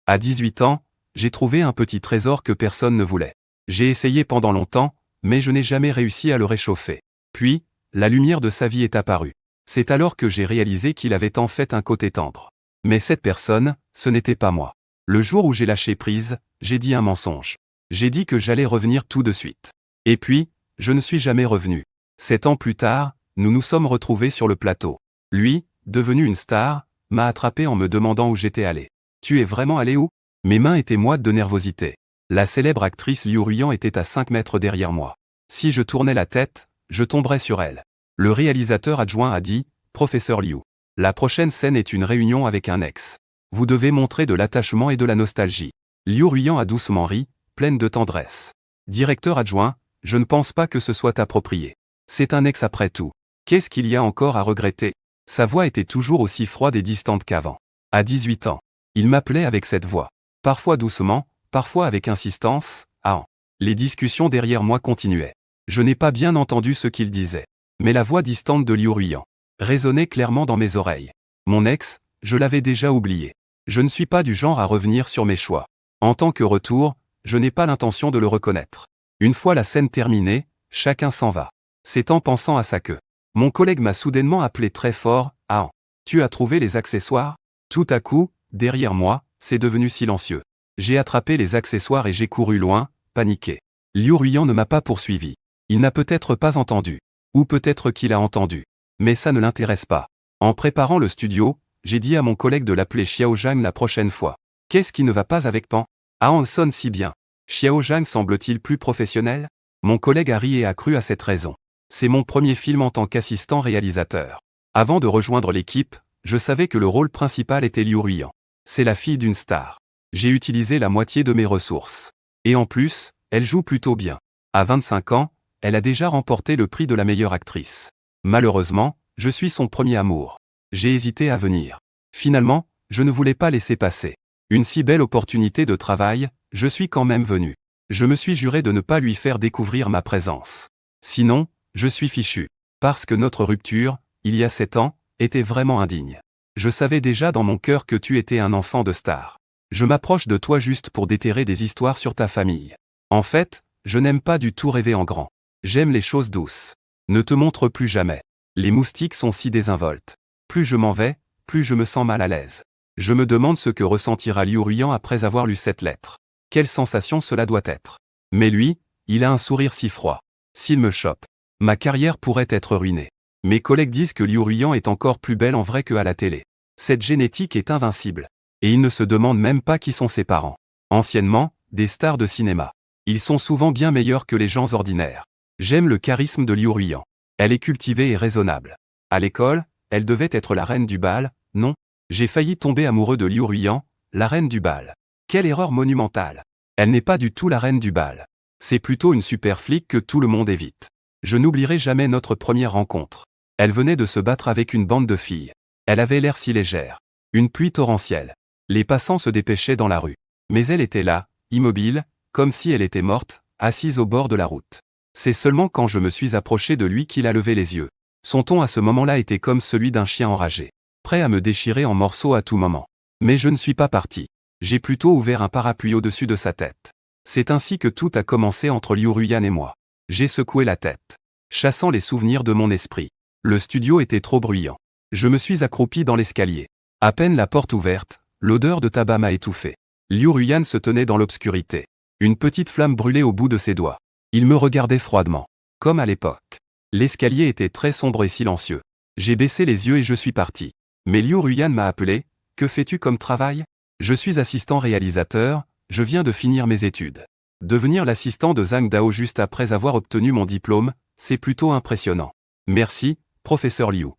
À 18 ans, j'ai trouvé un petit trésor que personne ne voulait. J'ai essayé pendant longtemps, mais je n'ai jamais réussi à le réchauffer. Puis, la lumière de sa vie est apparue. C'est alors que j'ai réalisé qu'il avait en fait un côté tendre. Mais cette personne, ce n'était pas moi. Le jour où j'ai lâché prise, j'ai dit un mensonge. J'ai dit que j'allais revenir tout de suite. Et puis, je ne suis jamais revenu. 7 ans plus tard, nous nous sommes retrouvés sur le plateau. Lui, devenu une star, m'a attrapé en me demandant où j'étais allé. Tu es vraiment allé où? Mes mains étaient moites de nervosité. La célèbre actrice Liu Ruyan était à 5 mètres derrière moi. Si je tournais la tête, je tomberais sur elle. Le réalisateur adjoint a dit, « Professeur Liu, la prochaine scène est une réunion avec un ex. Vous devez montrer de l'attachement et de la nostalgie. » Liu Ruyan a doucement ri, pleine de tendresse. Directeur adjoint, je ne pense pas que ce soit approprié. C'est un ex après tout. Qu'est-ce qu'il y a encore à regretter? Sa voix était toujours aussi froide et distante qu'avant. À 18 ans, il m'appelait avec cette voix. Parfois doucement, parfois avec insistance, « Ah !» Les discussions derrière moi continuaient. Je n'ai pas bien entendu ce qu'il disait. Mais la voix distante de Liu Ruyan résonnait clairement dans mes oreilles. Mon ex, je l'avais déjà oublié. Je ne suis pas du genre à revenir sur mes choix. En tant que retour, je n'ai pas l'intention de le reconnaître. Une fois la scène terminée, chacun s'en va. C'est en pensant à ça que mon collègue m'a soudainement appelé très fort, « Ah, tu as trouvé les accessoires ?» Tout à coup, derrière moi, c'est devenu silencieux. J'ai attrapé les accessoires et j'ai couru loin, paniqué. Liu Ruyan ne m'a pas poursuivi. Il n'a peut-être pas entendu. Ou peut-être qu'il a entendu. Mais ça ne l'intéresse pas. En préparant le studio, j'ai dit à mon collègue de l'appeler Xiao Zhang la prochaine fois. Qu'est-ce qui ne va pas avec Pan? Ah, on sonne si bien. Xiao Zhang semble-t-il plus professionnel? Mon collègue a ri et a cru à cette raison. C'est mon premier film en tant qu'assistant réalisateur. Avant de rejoindre l'équipe, je savais que le rôle principal était Liu Ruyan. C'est la fille d'une star. J'ai utilisé la moitié de mes ressources. Et en plus, elle joue plutôt bien. À 25 ans, elle a déjà remporté le prix de la meilleure actrice. Malheureusement, je suis son premier amour. J'ai hésité à venir. Finalement, je ne voulais pas laisser passer une si belle opportunité de travail, je suis quand même venu. Je me suis juré de ne pas lui faire découvrir ma présence. Sinon, je suis fichu. Parce que notre rupture, il y a 7 ans, était vraiment indigne. Je savais déjà dans mon cœur que tu étais un enfant de star. Je m'approche de toi juste pour déterrer des histoires sur ta famille. En fait, je n'aime pas du tout rêver en grand. J'aime les choses douces. Ne te montre plus jamais. Les moustiques sont si désinvoltes. Plus je m'en vais, plus je me sens mal à l'aise. Je me demande ce que ressentira Liu Ruyan après avoir lu cette lettre. Quelle sensation cela doit être. Mais lui, il a un sourire si froid. S'il me chope, ma carrière pourrait être ruinée. Mes collègues disent que Liu Ruyan est encore plus belle en vrai qu'à la télé. Cette génétique est invincible. Et ils ne se demandent même pas qui sont ses parents. Anciennement, des stars de cinéma. Ils sont souvent bien meilleurs que les gens ordinaires. J'aime le charisme de Liu Ruyan. Elle est cultivée et raisonnable. À l'école, elle devait être la reine du bal, non? J'ai failli tomber amoureux de Liu Ruyan, la reine du bal. Quelle erreur monumentale. Elle n'est pas du tout la reine du bal. C'est plutôt une super flic que tout le monde évite. Je n'oublierai jamais notre première rencontre. Elle venait de se battre avec une bande de filles. Elle avait l'air si légère. Une pluie torrentielle. Les passants se dépêchaient dans la rue. Mais elle était là, immobile, comme si elle était morte, assise au bord de la route. C'est seulement quand je me suis approché de lui qu'il a levé les yeux. Son ton à ce moment-là était comme celui d'un chien enragé, prêt à me déchirer en morceaux à tout moment. Mais je ne suis pas parti. J'ai plutôt ouvert un parapluie au-dessus de sa tête. C'est ainsi que tout a commencé entre Liu Ruyan et moi. J'ai secoué la tête, chassant les souvenirs de mon esprit. Le studio était trop bruyant. Je me suis accroupi dans l'escalier. À peine la porte ouverte, l'odeur de tabac m'a étouffé. Liu Ruyan se tenait dans l'obscurité. Une petite flamme brûlait au bout de ses doigts. Il me regardait froidement, comme à l'époque. L'escalier était très sombre et silencieux. J'ai baissé les yeux et je suis parti. Mais Liu Ruyan m'a appelé. « Que fais-tu comme travail ?»« Je suis assistant réalisateur, je viens de finir mes études. » Devenir l'assistant de Zhang Dao juste après avoir obtenu mon diplôme, c'est plutôt impressionnant. Merci, professeur Liu.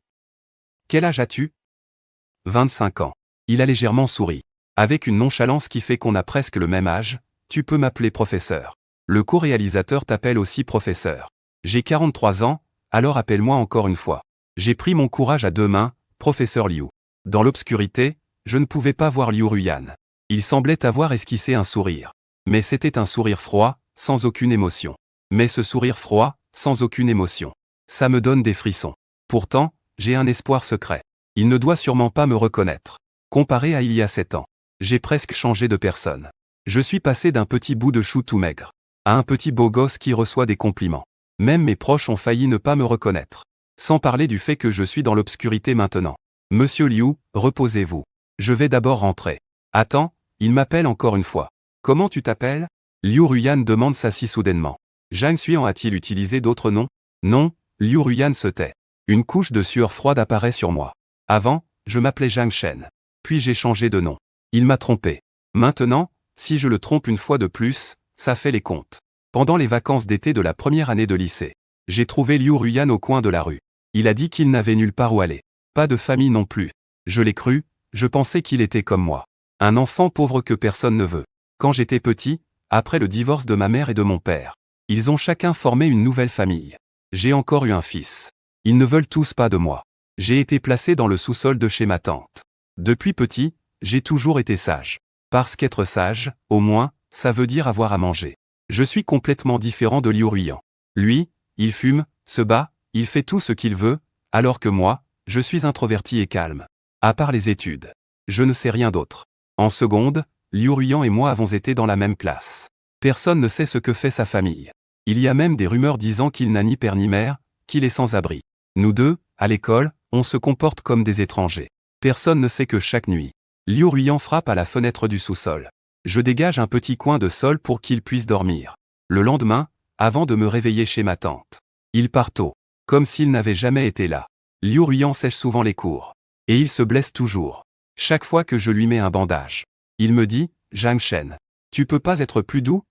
Quel âge as-tu? 25 ans. Il a légèrement souri. Avec une nonchalance qui fait qu'on a presque le même âge, tu peux m'appeler professeur. Le co-réalisateur t'appelle aussi professeur. J'ai 43 ans, alors appelle-moi encore une fois. J'ai pris mon courage à deux mains, professeur Liu. Dans l'obscurité, je ne pouvais pas voir Liu Ruyan. Il semblait avoir esquissé un sourire. Mais c'était un sourire froid, sans aucune émotion. Mais ce sourire froid, sans aucune émotion, ça me donne des frissons. Pourtant, j'ai un espoir secret. Il ne doit sûrement pas me reconnaître. Comparé à il y a 7 ans. J'ai presque changé de personne. Je suis passé d'un petit bout de chou tout maigre à un petit beau gosse qui reçoit des compliments. Même mes proches ont failli ne pas me reconnaître. Sans parler du fait que je suis dans l'obscurité maintenant. Monsieur Liu, reposez-vous. Je vais d'abord rentrer. Attends, il m'appelle encore une fois. Comment tu t'appelles? Liu Ruyan demande ça si soudainement. Zhang Xuan a-t-il utilisé d'autres noms? Non, Liu Ruyan se tait. Une couche de sueur froide apparaît sur moi. Avant, je m'appelais Zhang Shen. Puis j'ai changé de nom. Il m'a trompé. Maintenant, si je le trompe une fois de plus, ça fait les comptes. Pendant les vacances d'été de la première année de lycée, j'ai trouvé Liu Ruyan au coin de la rue. Il a dit qu'il n'avait nulle part où aller. Pas de famille non plus. Je l'ai cru, je pensais qu'il était comme moi. Un enfant pauvre que personne ne veut. Quand j'étais petit, après le divorce de ma mère et de mon père, ils ont chacun formé une nouvelle famille. J'ai encore eu un fils. Ils ne veulent tous pas de moi. J'ai été placé dans le sous-sol de chez ma tante. Depuis petit, j'ai toujours été sage. Parce qu'être sage, au moins, ça veut dire avoir à manger. Je suis complètement différent de Liu Ruyan. Lui, il fume, se bat, il fait tout ce qu'il veut, alors que moi, je suis introverti et calme. À part les études. Je ne sais rien d'autre. En seconde, Liu Ruyan et moi avons été dans la même classe. Personne ne sait ce que fait sa famille. Il y a même des rumeurs disant qu'il n'a ni père ni mère, qu'il est sans abri. Nous deux, à l'école, on se comporte comme des étrangers. Personne ne sait que chaque nuit, Liu Ruyan frappe à la fenêtre du sous-sol. Je dégage un petit coin de sol pour qu'il puisse dormir. Le lendemain, avant de me réveiller chez ma tante, il part tôt, comme s'il n'avait jamais été là. Liu Ruyan sèche souvent les cours. Et il se blesse toujours. Chaque fois que je lui mets un bandage. Il me dit, Zhang Shen, tu peux pas être plus doux?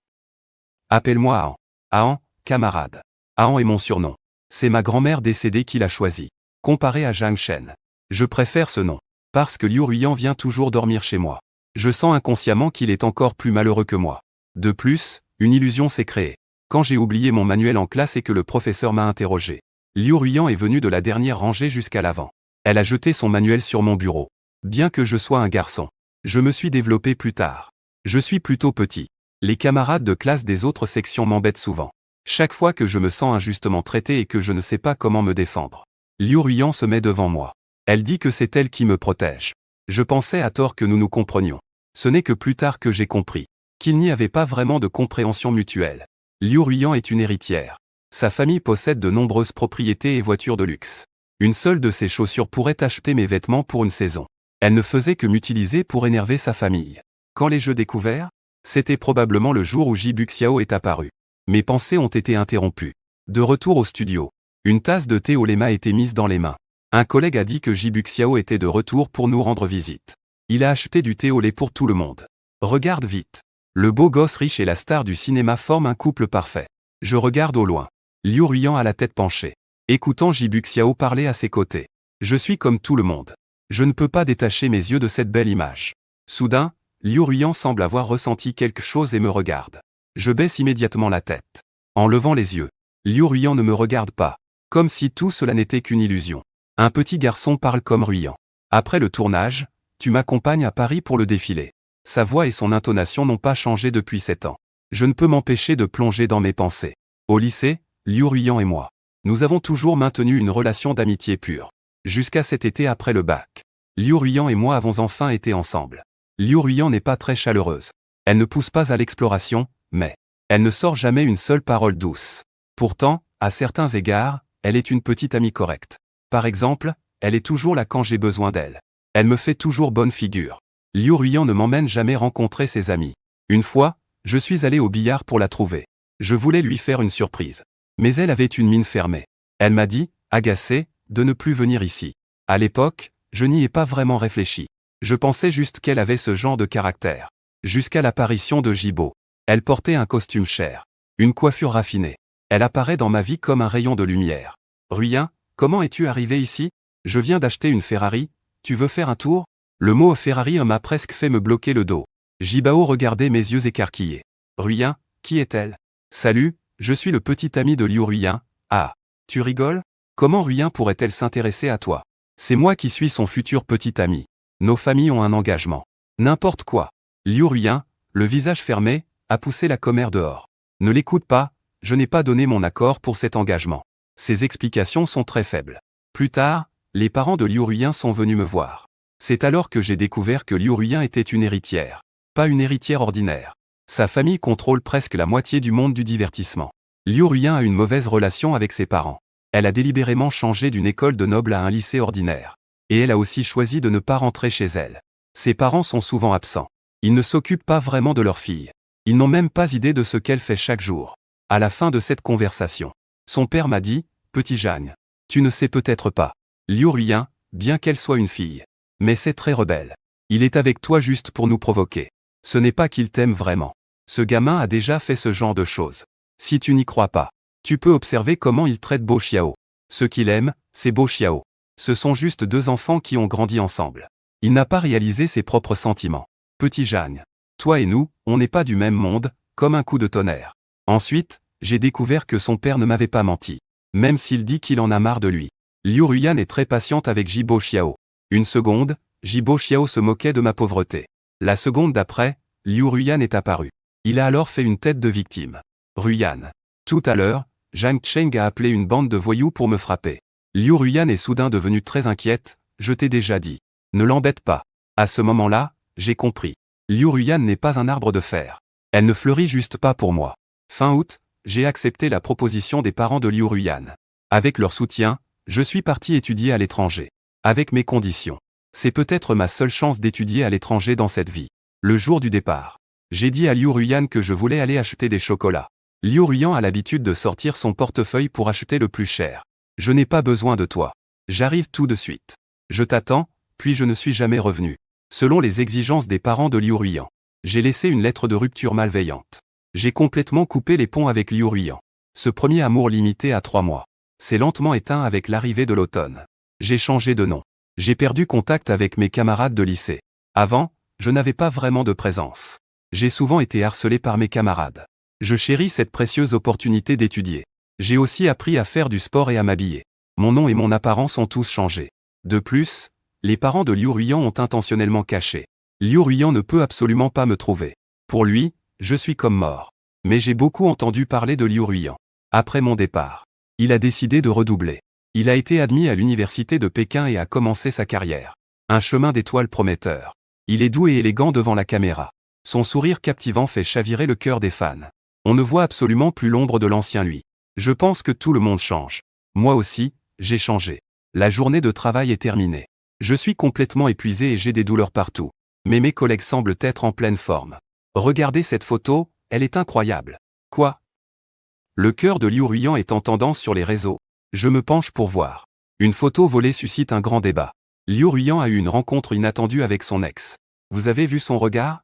Appelle-moi Ahan. Ahan, camarade. Ahan est mon surnom. C'est ma grand-mère décédée qui l'a choisi. Comparé à Zhang Shen, je préfère ce nom. Parce que Liu Ruyan vient toujours dormir chez moi. Je sens inconsciemment qu'il est encore plus malheureux que moi. De plus, une illusion s'est créée. Quand j'ai oublié mon manuel en classe et que le professeur m'a interrogé, Liu Ruyan est venue de la dernière rangée jusqu'à l'avant. Elle a jeté son manuel sur mon bureau. Bien que je sois un garçon, je me suis développé plus tard. Je suis plutôt petit. Les camarades de classe des autres sections m'embêtent souvent. Chaque fois que je me sens injustement traité et que je ne sais pas comment me défendre, Liu Ruyan se met devant moi. Elle dit que c'est elle qui me protège. Je pensais à tort que nous nous comprenions. Ce n'est que plus tard que j'ai compris qu'il n'y avait pas vraiment de compréhension mutuelle. Liu Ruyan est une héritière. Sa famille possède de nombreuses propriétés et voitures de luxe. Une seule de ses chaussures pourrait acheter mes vêtements pour une saison. Elle ne faisait que m'utiliser pour énerver sa famille. Quand les jeux découverts, c'était probablement le jour où Ji Xiao est apparu. Mes pensées ont été interrompues. De retour au studio, une tasse de thé au lait m'a été mise dans les mains. Un collègue a dit que Ji Xiao était de retour pour nous rendre visite. Il a acheté du thé au lait pour tout le monde. Regarde vite. Le beau gosse riche et la star du cinéma forment un couple parfait. Je regarde au loin. Liu Ruyan a la tête penchée, écoutant Ji Xiao parler à ses côtés. Je suis comme tout le monde. Je ne peux pas détacher mes yeux de cette belle image. Soudain, Liu Ruyan semble avoir ressenti quelque chose et me regarde. Je baisse immédiatement la tête. En levant les yeux, Liu Ruyan ne me regarde pas. Comme si tout cela n'était qu'une illusion. Un petit garçon parle comme Ruyan. Après le tournage, tu m'accompagnes à Paris pour le défilé. Sa voix et son intonation n'ont pas changé depuis 7 ans. Je ne peux m'empêcher de plonger dans mes pensées. Au lycée, Liu Ruyan et moi, nous avons toujours maintenu une relation d'amitié pure. Jusqu'à cet été après le bac. Liu Ruyan et moi avons enfin été ensemble. Liu Ruyan n'est pas très chaleureuse. Elle ne pousse pas à l'exploration, mais elle ne sort jamais une seule parole douce. Pourtant, à certains égards, elle est une petite amie correcte. Par exemple, elle est toujours là quand j'ai besoin d'elle. Elle me fait toujours bonne figure. Liu Ruyan ne m'emmène jamais rencontrer ses amis. Une fois, je suis allé au billard pour la trouver. Je voulais lui faire une surprise. Mais elle avait une mine fermée. Elle m'a dit, agacée, de ne plus venir ici. À l'époque, je n'y ai pas vraiment réfléchi. Je pensais juste qu'elle avait ce genre de caractère. Jusqu'à l'apparition de Jibo. Elle portait un costume cher. Une coiffure raffinée. Elle apparaît dans ma vie comme un rayon de lumière. Ruyan, comment es-tu arrivé ici? Je viens d'acheter une Ferrari, tu veux faire un tour? Le mot Ferrari m'a presque fait me bloquer le dos. Jibao regardait mes yeux écarquillés. Ruyan, qui est-elle? Salut, je suis le petit ami de Liu Ruyan. Ah, tu rigoles? Comment Ruyan pourrait-elle s'intéresser à toi? C'est moi qui suis son futur petit ami. Nos familles ont un engagement. N'importe quoi. Liu Ruyan, le visage fermé, a poussé la commère dehors. Ne l'écoute pas, je n'ai pas donné mon accord pour cet engagement. Ses explications sont très faibles. Plus tard, les parents de Liu Ruyan sont venus me voir. C'est alors que j'ai découvert que Liu Ruiyan était une héritière. Pas une héritière ordinaire. Sa famille contrôle presque la moitié du monde du divertissement. Liu Ruiyan a une mauvaise relation avec ses parents. Elle a délibérément changé d'une école de noble à un lycée ordinaire. Et elle a aussi choisi de ne pas rentrer chez elle. Ses parents sont souvent absents. Ils ne s'occupent pas vraiment de leur fille. Ils n'ont même pas idée de ce qu'elle fait chaque jour. À la fin de cette conversation, son père m'a dit, « Petit Jagne, tu ne sais peut-être pas. Liu Ruiyan, bien qu'elle soit une fille, mais c'est très rebelle. Il est avec toi juste pour nous provoquer. Ce n'est pas qu'il t'aime vraiment. Ce gamin a déjà fait ce genre de choses. Si tu n'y crois pas, tu peux observer comment il traite Bo Xiao. Ce qu'il aime, c'est Bo Xiao. Ce sont juste deux enfants qui ont grandi ensemble. Il n'a pas réalisé ses propres sentiments. Petit Jagne, toi et nous, on n'est pas du même monde, comme un coup de tonnerre. » Ensuite, j'ai découvert que son père ne m'avait pas menti. Même s'il dit qu'il en a marre de lui. Liu Ruiyan est très patiente avec Bo Xiao. Une seconde, Bo Xiao se moquait de ma pauvreté. La seconde d'après, Liu Ruiyan est apparu. Il a alors fait une tête de victime. Ruiyan. Tout à l'heure, Zhang Cheng a appelé une bande de voyous pour me frapper. Liu Ruiyan est soudain devenue très inquiète, je t'ai déjà dit. Ne l'embête pas. À ce moment-là, j'ai compris. Liu Ruiyan n'est pas un arbre de fer. Elle ne fleurit juste pas pour moi. Fin août, j'ai accepté la proposition des parents de Liu Ruiyan. Avec leur soutien, je suis parti étudier à l'étranger. Avec mes conditions. C'est peut-être ma seule chance d'étudier à l'étranger dans cette vie. Le jour du départ, j'ai dit à Liu Ruiyan que je voulais aller acheter des chocolats. Liu Ruiyan a l'habitude de sortir son portefeuille pour acheter le plus cher. Je n'ai pas besoin de toi. J'arrive tout de suite. Je t'attends, puis je ne suis jamais revenu. Selon les exigences des parents de Liu Ruiyan, j'ai laissé une lettre de rupture malveillante. J'ai complètement coupé les ponts avec Liu Ruiyan. Ce premier amour limité à 3 mois s'est lentement éteint avec l'arrivée de l'automne. J'ai changé de nom. J'ai perdu contact avec mes camarades de lycée. Avant, je n'avais pas vraiment de présence. J'ai souvent été harcelé par mes camarades. Je chéris cette précieuse opportunité d'étudier. J'ai aussi appris à faire du sport et à m'habiller. Mon nom et mon apparence ont tous changé. De plus, les parents de Liu Ruiyan ont intentionnellement caché. Liu Ruiyan ne peut absolument pas me trouver. Pour lui, je suis comme mort. Mais j'ai beaucoup entendu parler de Liu Ruiyan. Après mon départ, il a décidé de redoubler. Il a été admis à l'université de Pékin et a commencé sa carrière. Un chemin d'étoiles prometteur. Il est doux et élégant devant la caméra. Son sourire captivant fait chavirer le cœur des fans. On ne voit absolument plus l'ombre de l'ancien lui. Je pense que tout le monde change. Moi aussi, j'ai changé. La journée de travail est terminée. Je suis complètement épuisé et j'ai des douleurs partout. Mais mes collègues semblent être en pleine forme. Regardez cette photo, elle est incroyable. Quoi? Le cœur de Liu Ruiyan est en tendance sur les réseaux. Je me penche pour voir. Une photo volée suscite un grand débat. Liu Ruiyan a eu une rencontre inattendue avec son ex. Vous avez vu son regard?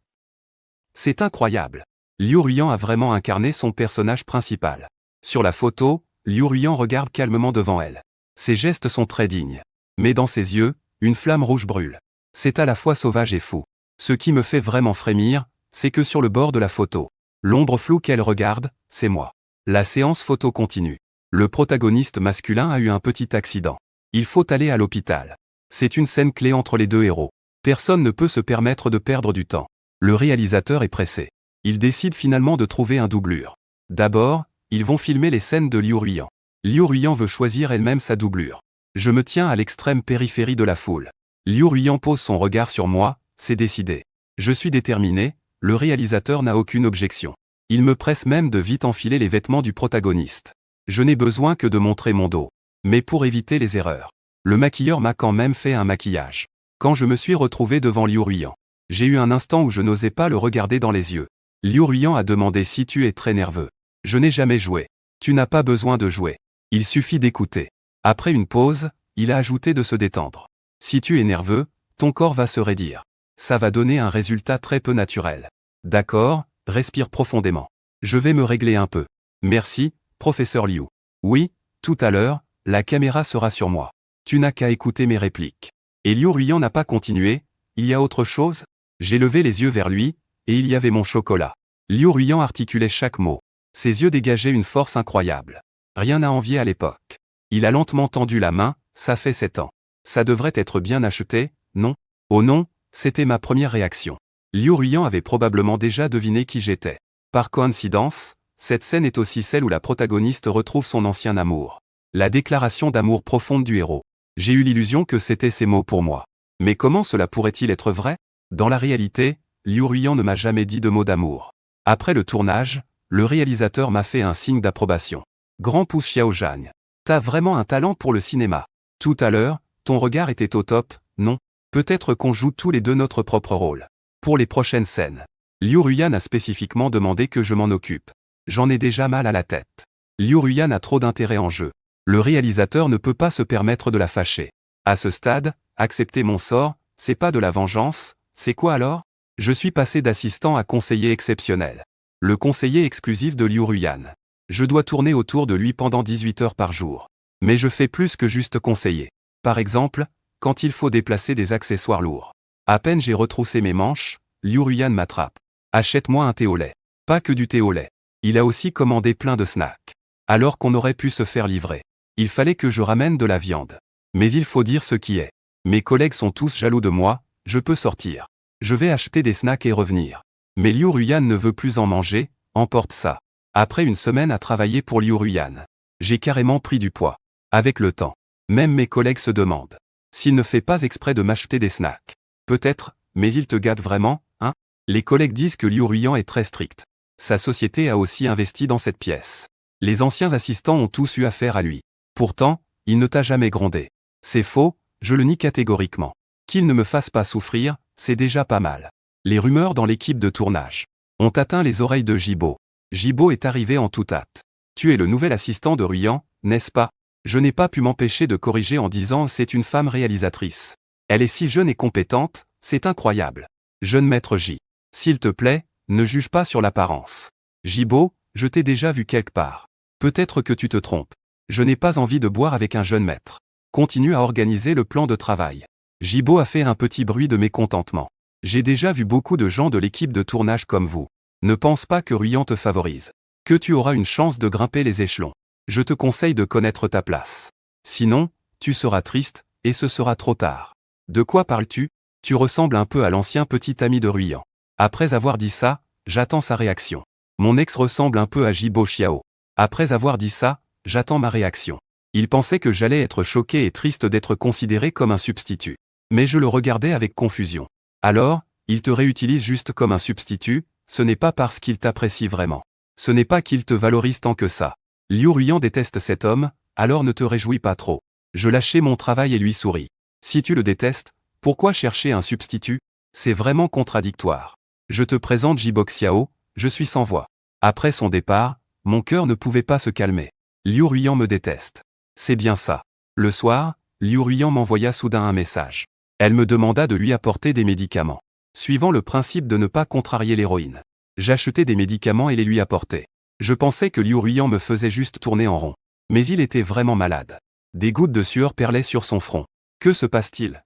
C'est incroyable. Liu Ruiyan a vraiment incarné son personnage principal. Sur la photo, Liu Ruiyan regarde calmement devant elle. Ses gestes sont très dignes. Mais dans ses yeux, une flamme rouge brûle. C'est à la fois sauvage et fou. Ce qui me fait vraiment frémir, c'est que sur le bord de la photo, l'ombre floue qu'elle regarde, c'est moi. La séance photo continue. Le protagoniste masculin a eu un petit accident. Il faut aller à l'hôpital. C'est une scène clé entre les deux héros. Personne ne peut se permettre de perdre du temps. Le réalisateur est pressé. Il décide finalement de trouver un doublure. D'abord, ils vont filmer les scènes de Liu Ruiyan. Liu Ruiyan veut choisir elle-même sa doublure. Je me tiens à l'extrême périphérie de la foule. Liu Ruiyan pose son regard sur moi, c'est décidé. Je suis déterminé, le réalisateur n'a aucune objection. Il me presse même de vite enfiler les vêtements du protagoniste. Je n'ai besoin que de montrer mon dos. Mais pour éviter les erreurs, le maquilleur m'a quand même fait un maquillage. Quand je me suis retrouvé devant Liu Ruiyan, j'ai eu un instant où je n'osais pas le regarder dans les yeux. Liu Ruiyan a demandé si tu es très nerveux. Je n'ai jamais joué. Tu n'as pas besoin de jouer. Il suffit d'écouter. Après une pause, il a ajouté de se détendre. Si tu es nerveux, ton corps va se raidir. Ça va donner un résultat très peu naturel. D'accord, respire profondément. Je vais me régler un peu. Merci, professeur Liu. Oui, tout à l'heure, la caméra sera sur moi. Tu n'as qu'à écouter mes répliques. Et Liu Ruiyan n'a pas continué. Il y a autre chose? J'ai levé les yeux vers lui, et il y avait mon chocolat. Liu Ruiyan articulait chaque mot. Ses yeux dégageaient une force incroyable. Rien à envier à l'époque. Il a lentement tendu la main, ça fait 7 ans. Ça devrait être bien acheté, non? Oh non, c'était ma première réaction. Liu Ruiyan avait probablement déjà deviné qui j'étais. Par coïncidence, cette scène est aussi celle où la protagoniste retrouve son ancien amour. La déclaration d'amour profonde du héros. J'ai eu l'illusion que c'était ces mots pour moi. Mais comment cela pourrait-il être vrai? Dans la réalité, Liu Ruyan ne m'a jamais dit de mots d'amour. Après le tournage, le réalisateur m'a fait un signe d'approbation. Grand pouce Xiao Zhang. T'as vraiment un talent pour le cinéma. Tout à l'heure, ton regard était au top, non? Peut-être qu'on joue tous les deux notre propre rôle. Pour les prochaines scènes. Liu Ruyan a spécifiquement demandé que je m'en occupe. J'en ai déjà mal à la tête. Liu Ruyan a trop d'intérêt en jeu. Le réalisateur ne peut pas se permettre de la fâcher. À ce stade, accepter mon sort, c'est pas de la vengeance, c'est quoi alors? Je suis passé d'assistant à conseiller exceptionnel. Le conseiller exclusif de Liu Ruyan. Je dois tourner autour de lui pendant 18 heures par jour. Mais je fais plus que juste conseiller. Par exemple, quand il faut déplacer des accessoires lourds. À peine j'ai retroussé mes manches, Liu Ruyan m'attrape. Achète-moi un thé au lait. Pas que du thé au lait. Il a aussi commandé plein de snacks. Alors qu'on aurait pu se faire livrer. Il fallait que je ramène de la viande. Mais il faut dire ce qui est. Mes collègues sont tous jaloux de moi, je peux sortir. Je vais acheter des snacks et revenir. Mais Liu Ruyan ne veut plus en manger, emporte ça. Après une semaine à travailler pour Liu Ruyan, j'ai carrément pris du poids. Avec le temps. Même mes collègues se demandent. S'il ne fait pas exprès de m'acheter des snacks. Peut-être, mais il te gâte vraiment, hein? Les collègues disent que Liu Ruyan est très strict. Sa société a aussi investi dans cette pièce. Les anciens assistants ont tous eu affaire à lui. Pourtant, il ne t'a jamais grondé. C'est faux, je le nie catégoriquement. Qu'il ne me fasse pas souffrir, c'est déjà pas mal. Les rumeurs dans l'équipe de tournage ont atteint les oreilles de Jibo. Jibo est arrivé en toute hâte. Tu es le nouvel assistant de Ruyan, n'est-ce pas? Je n'ai pas pu m'empêcher de corriger en disant c'est une femme réalisatrice. Elle est si jeune et compétente, c'est incroyable. Jeune maître J. S'il te plaît, ne juge pas sur l'apparence. Jibo, je t'ai déjà vu quelque part. Peut-être que tu te trompes. Je n'ai pas envie de boire avec un jeune maître. Continue à organiser le plan de travail. Jibo a fait un petit bruit de mécontentement. J'ai déjà vu beaucoup de gens de l'équipe de tournage comme vous. Ne pense pas que Ruyan te favorise. Que tu auras une chance de grimper les échelons. Je te conseille de connaître ta place. Sinon, tu seras triste, et ce sera trop tard. De quoi parles-tu? Tu ressembles un peu à l'ancien petit ami de Ruyan. Après avoir dit ça, j'attends sa réaction. Mon ex ressemble un peu à Jibo Xiao. Après avoir dit ça, j'attends ma réaction. Il pensait que j'allais être choqué et triste d'être considéré comme un substitut. Mais je le regardais avec confusion. Alors, il te réutilise juste comme un substitut, ce n'est pas parce qu'il t'apprécie vraiment. Ce n'est pas qu'il te valorise tant que ça. Liu Ruyan déteste cet homme, alors ne te réjouis pas trop. Je lâchai mon travail et lui souris. Si tu le détestes, pourquoi chercher un substitut? C'est vraiment contradictoire. Je te présente Jibo Xiao, je suis sans voix. Après son départ, mon cœur ne pouvait pas se calmer. Liu Ruyan me déteste. C'est bien ça. Le soir, Liu Ruyan m'envoya soudain un message. Elle me demanda de lui apporter des médicaments. Suivant le principe de ne pas contrarier l'héroïne. J'achetais des médicaments et les lui apportais. Je pensais que Liu Ruyan me faisait juste tourner en rond. Mais il était vraiment malade. Des gouttes de sueur perlaient sur son front. Que se passe-t-il?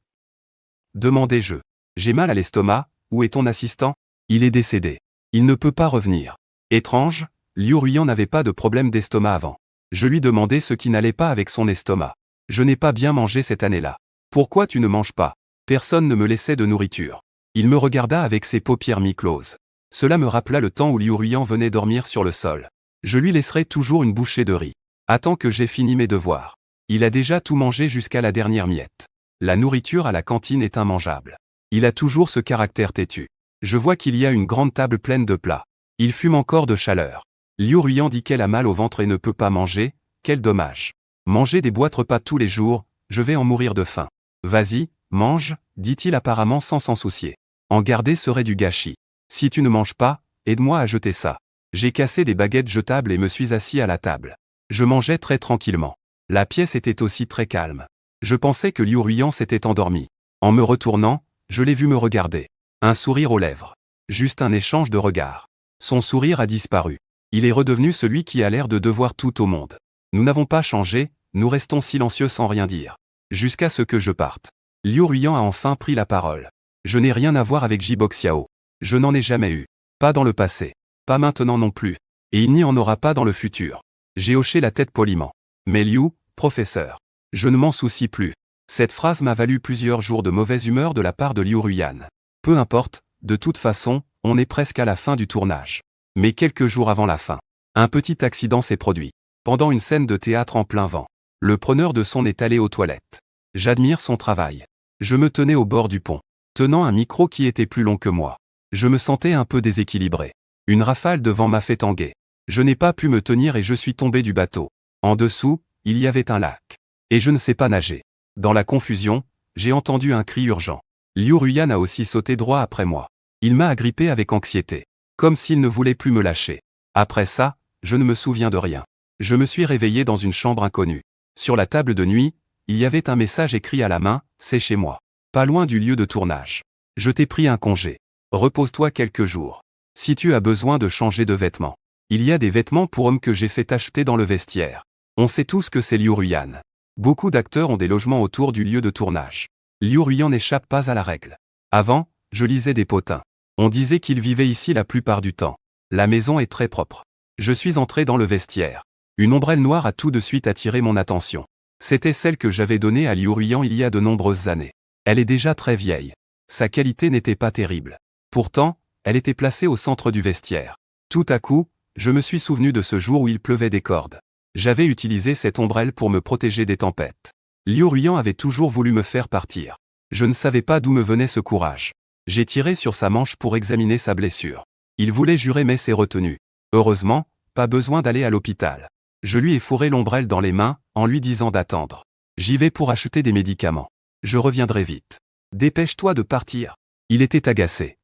Demandai-je. J'ai mal à l'estomac, où est ton assistant? Il est décédé. Il ne peut pas revenir. Étrange, Liu Ruyan n'avait pas de problème d'estomac avant. Je lui demandai ce qui n'allait pas avec son estomac. Je n'ai pas bien mangé cette année-là. Pourquoi tu ne manges pas? Personne ne me laissait de nourriture. Il me regarda avec ses paupières mi-closes. Cela me rappela le temps où Liu Ruyan venait dormir sur le sol. Je lui laisserai toujours une bouchée de riz. Attends que j'ai fini mes devoirs. Il a déjà tout mangé jusqu'à la dernière miette. La nourriture à la cantine est immangeable. Il a toujours ce caractère têtu. Je vois qu'il y a une grande table pleine de plats. Il fume encore de chaleur. Liu Ruyan dit qu'elle a mal au ventre et ne peut pas manger, quel dommage. Manger des boîtes repas tous les jours, je vais en mourir de faim. Vas-y, mange, dit-il apparemment sans s'en soucier. En garder serait du gâchis. Si tu ne manges pas, aide-moi à jeter ça. J'ai cassé des baguettes jetables et me suis assis à la table. Je mangeais très tranquillement. La pièce était aussi très calme. Je pensais que Liu Ruyan s'était endormi. En me retournant, je l'ai vu me regarder. Un sourire aux lèvres. Juste un échange de regards. Son sourire a disparu. Il est redevenu celui qui a l'air de devoir tout au monde. Nous n'avons pas changé, nous restons silencieux sans rien dire. Jusqu'à ce que je parte. Liu Ruyan a enfin pris la parole. Je n'ai rien à voir avec Jibo Xiao. Je n'en ai jamais eu. Pas dans le passé. Pas maintenant non plus. Et il n'y en aura pas dans le futur. J'ai hoché la tête poliment. Mais Liu, professeur. Je ne m'en soucie plus. Cette phrase m'a valu plusieurs jours de mauvaise humeur de la part de Liu Ruyan. Peu importe, de toute façon, on est presque à la fin du tournage. Mais quelques jours avant la fin, un petit accident s'est produit. Pendant une scène de théâtre en plein vent. Le preneur de son est allé aux toilettes. J'admire son travail. Je me tenais au bord du pont, tenant un micro qui était plus long que moi. Je me sentais un peu déséquilibré. Une rafale de vent m'a fait tanguer. Je n'ai pas pu me tenir et je suis tombé du bateau. En dessous, il y avait un lac. Et je ne sais pas nager. Dans la confusion, j'ai entendu un cri urgent. Liu Ruyan a aussi sauté droit après moi. Il m'a agrippé avec anxiété, comme s'il ne voulait plus me lâcher. Après ça, je ne me souviens de rien. Je me suis réveillé dans une chambre inconnue. Sur la table de nuit, il y avait un message écrit à la main, c'est chez moi. Pas loin du lieu de tournage. Je t'ai pris un congé. Repose-toi quelques jours. Si tu as besoin de changer de vêtements. Il y a des vêtements pour hommes que j'ai fait acheter dans le vestiaire. On sait tous que c'est Liu Ruyan. Beaucoup d'acteurs ont des logements autour du lieu de tournage. Liu Ruyan n'échappe pas à la règle. Avant, je lisais des potins. On disait qu'il vivait ici la plupart du temps. La maison est très propre. Je suis entré dans le vestiaire. Une ombrelle noire a tout de suite attiré mon attention. C'était celle que j'avais donnée à Liu Ruyan il y a de nombreuses années. Elle est déjà très vieille. Sa qualité n'était pas terrible. Pourtant, elle était placée au centre du vestiaire. Tout à coup, je me suis souvenu de ce jour où il pleuvait des cordes. J'avais utilisé cette ombrelle pour me protéger des tempêtes. Liu Ruyan avait toujours voulu me faire partir. Je ne savais pas d'où me venait ce courage. J'ai tiré sur sa manche pour examiner sa blessure. Il voulait jurer mais s'est retenu. Heureusement, pas besoin d'aller à l'hôpital. Je lui ai fourré l'ombrelle dans les mains, en lui disant d'attendre. J'y vais pour acheter des médicaments. Je reviendrai vite. Dépêche-toi de partir. Il était agacé.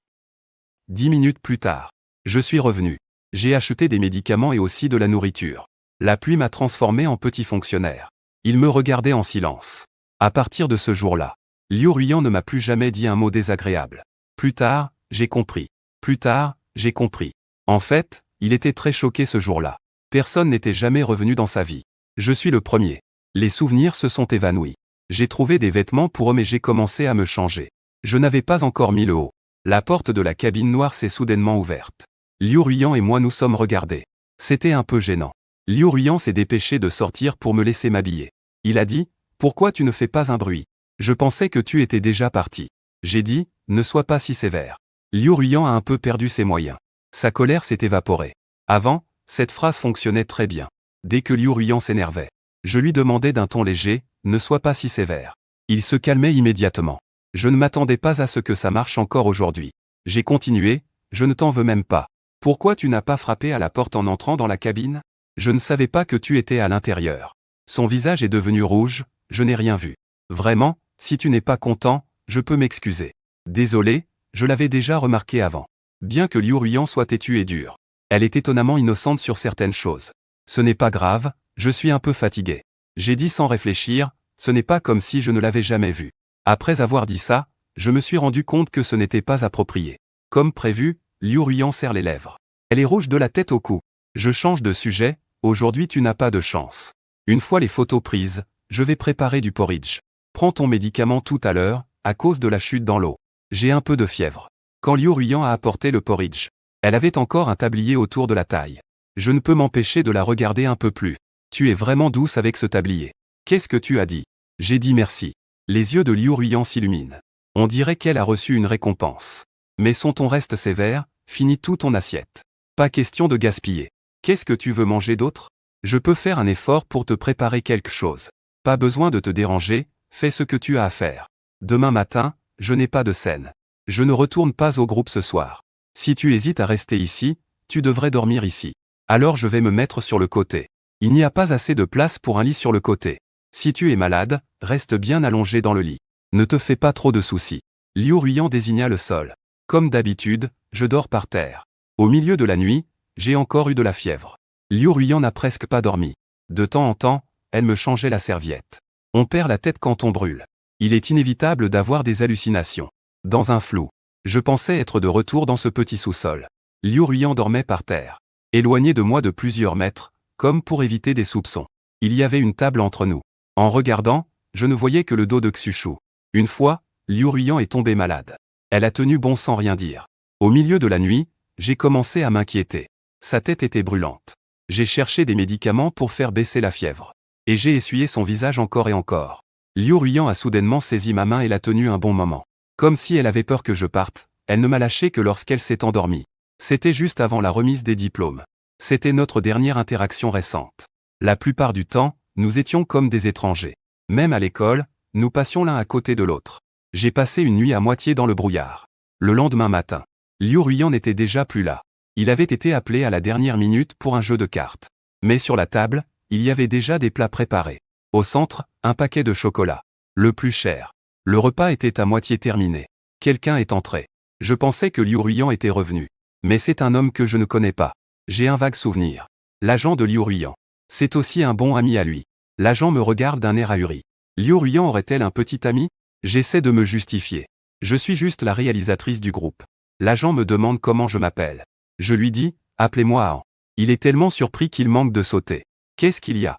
10 minutes plus tard. Je suis revenu. J'ai acheté des médicaments et aussi de la nourriture. La pluie m'a transformé en petit fonctionnaire. Il me regardait en silence. À partir de ce jour-là, Liu Ruyan ne m'a plus jamais dit un mot désagréable. Plus tard, j'ai compris. Plus tard, j'ai compris. En fait, il était très choqué ce jour-là. Personne n'était jamais revenu dans sa vie. Je suis le premier. Les souvenirs se sont évanouis. J'ai trouvé des vêtements pour hommes et j'ai commencé à me changer. Je n'avais pas encore mis le haut. La porte de la cabine noire s'est soudainement ouverte. Liu Ruyan et moi nous sommes regardés. C'était un peu gênant. Liu Ruyan s'est dépêché de sortir pour me laisser m'habiller. Il a dit, « Pourquoi tu ne fais pas un bruit? Je pensais que tu étais déjà parti. » J'ai dit, « Ne sois pas si sévère. » Liu Ruyan a un peu perdu ses moyens. Sa colère s'est évaporée. Avant, cette phrase fonctionnait très bien. Dès que Liu Ruyan s'énervait, je lui demandais d'un ton léger, « Ne sois pas si sévère. » Il se calmait immédiatement. Je ne m'attendais pas à ce que ça marche encore aujourd'hui. J'ai continué, « Je ne t'en veux même pas. Pourquoi tu n'as pas frappé à la porte en entrant dans la cabine? Je ne savais pas que tu étais à l'intérieur. » Son visage est devenu rouge, je n'ai rien vu. Vraiment, si tu n'es pas content, je peux m'excuser. Désolé, je l'avais déjà remarqué avant. Bien que Liu Ruyan soit têtue et dure, elle est étonnamment innocente sur certaines choses. Ce n'est pas grave, je suis un peu fatigué. J'ai dit sans réfléchir, ce n'est pas comme si je ne l'avais jamais vue. Après avoir dit ça, je me suis rendu compte que ce n'était pas approprié. Comme prévu, Liu Ruyan serre les lèvres. Elle est rouge de la tête au cou. Je change de sujet, aujourd'hui tu n'as pas de chance. Une fois les photos prises, je vais préparer du porridge. Prends ton médicament tout à l'heure, à cause de la chute dans l'eau. J'ai un peu de fièvre. Quand Liu Ruyan a apporté le porridge, elle avait encore un tablier autour de la taille. Je ne peux m'empêcher de la regarder un peu plus. Tu es vraiment douce avec ce tablier. Qu'est-ce que tu as dit? J'ai dit merci. Les yeux de Liu Ruyan s'illuminent. On dirait qu'elle a reçu une récompense. Mais son ton reste sévère, finis tout ton assiette. Pas question de gaspiller. Qu'est-ce que tu veux manger d'autre? Je peux faire un effort pour te préparer quelque chose. Pas besoin de te déranger, fais ce que tu as à faire. Demain matin, je n'ai pas de scène. Je ne retourne pas au groupe ce soir. Si tu hésites à rester ici, tu devrais dormir ici. Alors je vais me mettre sur le côté. Il n'y a pas assez de place pour un lit sur le côté. Si tu es malade, reste bien allongé dans le lit. Ne te fais pas trop de soucis. Liu Ruyan désigna le sol. Comme d'habitude, je dors par terre. Au milieu de la nuit, j'ai encore eu de la fièvre. Liu Ruyan n'a presque pas dormi. De temps en temps, elle me changeait la serviette. On perd la tête quand on brûle. Il est inévitable d'avoir des hallucinations. Dans un flou, je pensais être de retour dans ce petit sous-sol. Liu Ruyan dormait par terre, éloigné de moi de plusieurs mètres, comme pour éviter des soupçons. Il y avait une table entre nous. En regardant, je ne voyais que le dos de Xuchu. Une fois, Liu Ruyan est tombée malade. Elle a tenu bon sans rien dire. Au milieu de la nuit, j'ai commencé à m'inquiéter. Sa tête était brûlante. J'ai cherché des médicaments pour faire baisser la fièvre. Et j'ai essuyé son visage encore et encore. Liu Ruyan a soudainement saisi ma main et l'a tenue un bon moment. Comme si elle avait peur que je parte, elle ne m'a lâché que lorsqu'elle s'est endormie. C'était juste avant la remise des diplômes. C'était notre dernière interaction récente. La plupart du temps, nous étions comme des étrangers. Même à l'école, nous passions l'un à côté de l'autre. J'ai passé une nuit à moitié dans le brouillard. Le lendemain matin, Liu Ruyan n'était déjà plus là. Il avait été appelé à la dernière minute pour un jeu de cartes. Mais sur la table, il y avait déjà des plats préparés. Au centre, un paquet de chocolat. Le plus cher. Le repas était à moitié terminé. Quelqu'un est entré. Je pensais que Liu Ruyan était revenu. Mais c'est un homme que je ne connais pas. J'ai un vague souvenir. L'agent de Liu Ruyan. C'est aussi un bon ami à lui. L'agent me regarde d'un air ahuri. Liu Ruyan aurait-elle un petit ami? J'essaie de me justifier. Je suis juste la réalisatrice du groupe. L'agent me demande comment je m'appelle. Je lui dis, appelez-moi Ahan. Il est tellement surpris qu'il manque de sauter. Qu'est-ce qu'il y a?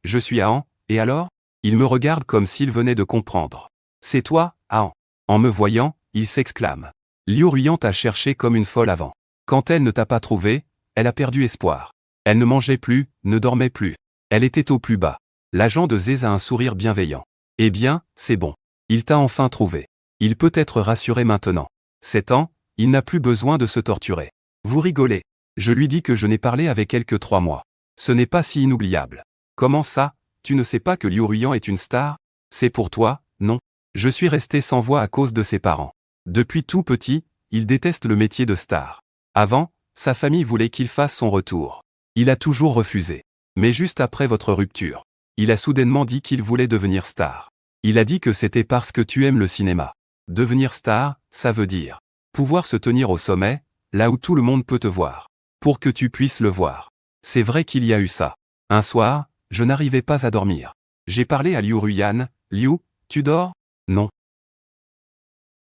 Je suis Ahan, et alors? Il me regarde comme s'il venait de comprendre. C'est toi, Ahan. En me voyant, il s'exclame. Liu Ruyan t'a cherché comme une folle avant. Quand elle ne t'a pas trouvé, elle a perdu espoir. Elle ne mangeait plus, ne dormait plus. Elle était au plus bas. L'agent de Zez a un sourire bienveillant. Eh bien, c'est bon. Il t'a enfin trouvé. Il peut être rassuré maintenant. 7 ans, il n'a plus besoin de se torturer. Vous rigolez. Je lui dis que je n'ai parlé avec elle que 3 mois. Ce n'est pas si inoubliable. Comment ça, tu ne sais pas que Liu Ruyan est une star? C'est pour toi, non? Je suis resté sans voix à cause de ses parents. Depuis tout petit, il déteste le métier de star. Avant, sa famille voulait qu'il fasse son retour. Il a toujours refusé. Mais juste après votre rupture, il a soudainement dit qu'il voulait devenir star. Il a dit que c'était parce que tu aimes le cinéma. Devenir star, ça veut dire pouvoir se tenir au sommet, là où tout le monde peut te voir. Pour que tu puisses le voir. C'est vrai qu'il y a eu ça. Un soir, je n'arrivais pas à dormir. J'ai parlé à Liu Ruyan. Liu, tu dors? Non.